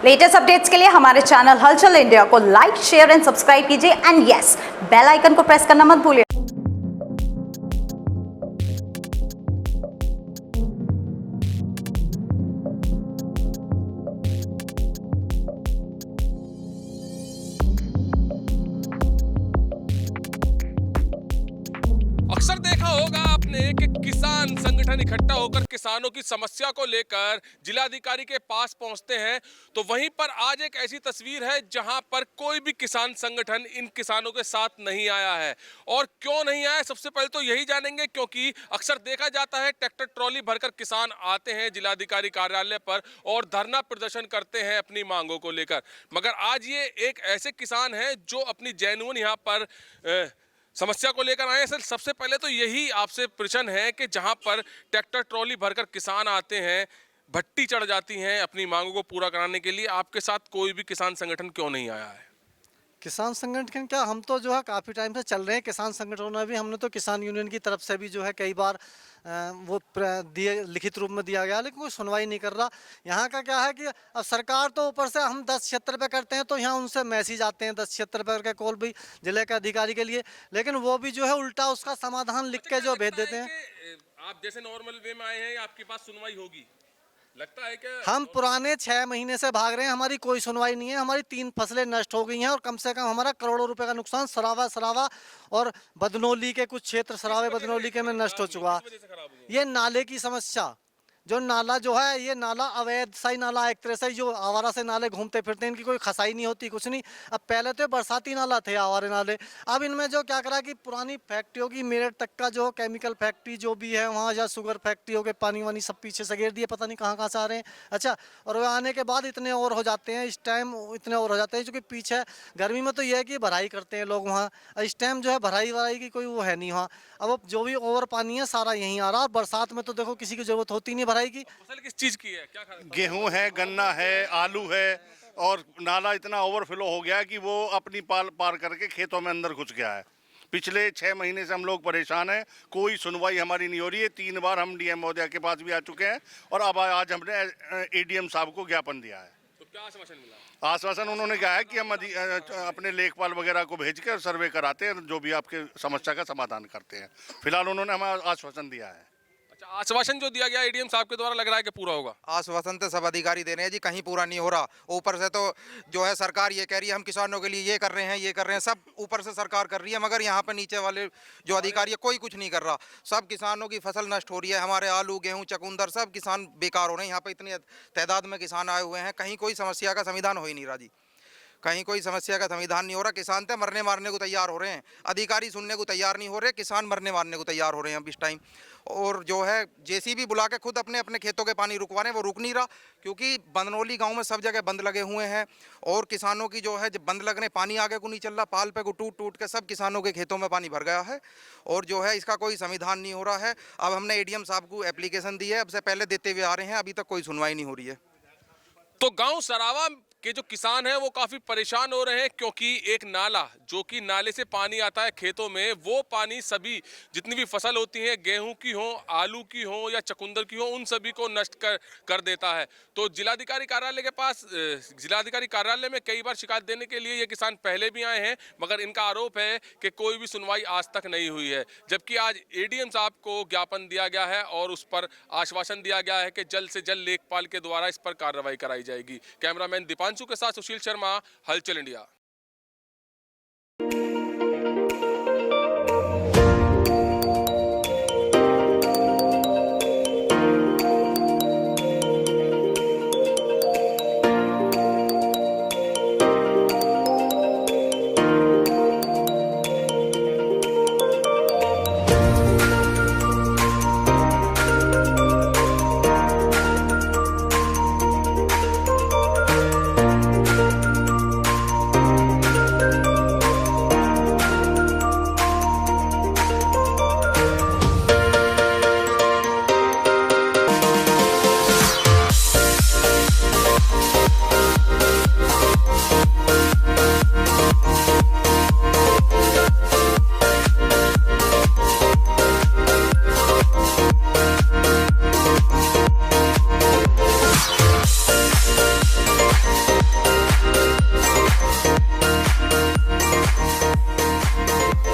Latest updates के लिए हमारे चैनल हलचल इंडिया को लाइक, शेयर एंड सब्सक्राइब कीजिए एंड यस, बेल आइकन को प्रेस करना मत भूलिए। अक्सर देखा होगा आपने कि किसान संगठन इकट्ठा होकर किसानों की समस्या को लेकर जिलाधिकारी के पास पहुंचते हैं, तो वहीं पर आज एक ऐसी तस्वीर है जहां पर कोई भी किसान संगठन इन किसानों के साथ नहीं आया है। और क्यों नहीं आया, सबसे पहले तो यही जानेंगे, क्योंकि अक्सर देखा जाता है ट्रैक्टर ट्रॉली भरकर किसान आते हैं जिलाधिकारी कार्यालय पर और धरना प्रदर्शन करते हैं अपनी मांगों को लेकर। मगर आज ये एक ऐसे किसान हैं जो अपनी जेन्युइन यहाँ पर समस्या को लेकर आए हैं। सर, सबसे पहले तो यही आपसे प्रश्न है कि जहां पर ट्रैक्टर ट्रॉली भरकर किसान आते हैं, भट्टी चढ़ जाती हैं अपनी मांगों को पूरा कराने के लिए, आपके साथ कोई भी किसान संगठन क्यों नहीं आया है? किसान संगठन क्या, हम तो जो है काफ़ी टाइम से चल रहे हैं किसान संगठनों में भी। हमने तो किसान यूनियन की तरफ से भी जो है कई बार दिए, लिखित रूप में दिया गया, लेकिन कोई सुनवाई नहीं कर रहा। यहाँ का क्या है कि अब सरकार तो ऊपर से हम 10-76 पे करते हैं तो यहाँ उनसे मैसेज आते हैं 10-76 पे करके कॉल भी जिले के अधिकारी के लिए, लेकिन वो भी जो है उल्टा उसका समाधान लिख के जो भेज देते हैं। आप जैसे नॉर्मल वे में आए हैं, आपके पास सुनवाई होगी लगता है क्या? हम पुराने 6 महीने से भाग रहे हैं, हमारी कोई सुनवाई नहीं है। हमारी 3 फसलें नष्ट हो गई हैं और कम से कम हमारा करोड़ों रुपए का नुकसान सरावा और बदनौली के कुछ क्षेत्र, सरावे बदनौली के में नष्ट हो चुका। ये नाले की समस्या, जो नाला जो है, ये नाला अवैध सही नाला, एक तरह से जो आवारा से नाले घूमते फिरते हैं, इनकी कोई खसाई नहीं होती, कुछ नहीं। अब पहले तो बरसाती नाला थे आवारे नाले, अब इनमें जो क्या करा कि पुरानी फैक्ट्रियों की मेरठ तक का जो केमिकल फैक्ट्री जो भी है वहाँ, या शुगर फैक्ट्रियों के पानी वानी सब पीछे से घेर दिए, पता नहीं कहाँ कहाँ से आ रहे हैं। अच्छा, और वह आने के बाद इतने और हो जाते हैं, इस टाइम इतने और हो जाते हैं, क्योंकि पीछे गर्मी में तो यह है कि भराई करते हैं लोग वहाँ, इस टाइम जो है भराई वराई की कोई वो है नहीं वहाँ। अब वो जो भी ओवर पानी है सारा यहीं आ रहा है। बरसात में तो देखो किसी की जरूरत होती नहीं भराई की। फसल किस चीज की है? क्या गेहूं है, गन्ना है, आलू है, और नाला इतना ओवरफ्लो हो गया है कि वो अपनी पार करके खेतों में अंदर घुस गया है। पिछले 6 महीने से हम लोग परेशान हैं, कोई सुनवाई हमारी नहीं हो रही है। 3 बार हम डीएम महोदय के पास भी आ चुके हैं और अब आज हमने एडीएम साहब को ज्ञापन दिया है। तो क्या आश्वासन मिला? आश्वासन उन्होंने कहा है कि हम अपने लेखपाल वगैरह को भेज कर सर्वे कराते हैं, जो भी आपके समस्या का समाधान करते हैं। फिलहाल उन्होंने हमें आश्वासन दिया है। अच्छा, आश्वासन जो दिया गया एडीएम साहब के द्वारा लग रहा है कि पूरा होगा? आश्वासन तो सब अधिकारी दे रहे हैं जी, कहीं पूरा नहीं हो रहा। ऊपर से तो जो है सरकार ये कह रही है हम किसानों के लिए ये कर रहे हैं, ये कर रहे हैं, सब ऊपर से सरकार कर रही है, मगर यहाँ पे नीचे वाले जो अधिकारी है कोई कुछ नहीं कर रहा। सब किसानों की फसल नष्ट हो रही है, हमारे आलू, गेहूँ, चकुंदर सब किसान बेकार हो रहे हैं। यहाँ पे इतनी तादाद में किसान आए हुए हैं, कहीं कोई समस्या का समाधान हो ही नहीं रहा जी, कहीं कोई समस्या का समाधान नहीं हो रहा। किसान तो मरने मारने को तैयार हो रहे हैं, अधिकारी सुनने को तैयार नहीं हो रहे, किसान मरने मारने को तैयार हो रहे हैं अब इस टाइम। और जो है जेसीबी बुला के खुद अपने अपने खेतों के पानी रुकवा रहे हैं, वो रुक नहीं रहा, क्योंकि बंदनौली गांव में सब जगह बंद लगे हुए हैं। और किसानों की जो है जब बंद लगने पानी आगे को नहीं चल रहा, पाल पे को टूट टूट के सब किसानों के खेतों में पानी भर गया है और जो है इसका कोई समाधान नहीं हो रहा है। अब हमने एडीएम साहब को एप्लीकेशन दी है, अब से पहले देते हुए आ रहे हैं, अभी तक कोई सुनवाई नहीं हो रही है। तो गांव सरावा के जो किसान हैं वो काफी परेशान हो रहे हैं, क्योंकि एक नाला, जो कि नाले से पानी आता है खेतों में, वो पानी सभी जितनी भी फसल होती है, गेहूं की हो, आलू की हो या चकुंदर की हो, उन सभी को नष्ट कर देता है। तो जिलाधिकारी कार्यालय के पास, जिलाधिकारी कार्यालय में कई बार शिकायत देने के लिए ये किसान पहले भी आए हैं, मगर इनका आरोप है कि कोई भी सुनवाई आज तक नहीं हुई है। जबकि आज एडीएम साहब को ज्ञापन दिया गया है और उस पर आश्वासन दिया गया है कि जल्द से जल्द लेखपाल के द्वारा इस पर कार्रवाई कराई जाएगी। कैमरामैन दीपांशु के साथ सुशील शर्मा, हलचल इंडिया।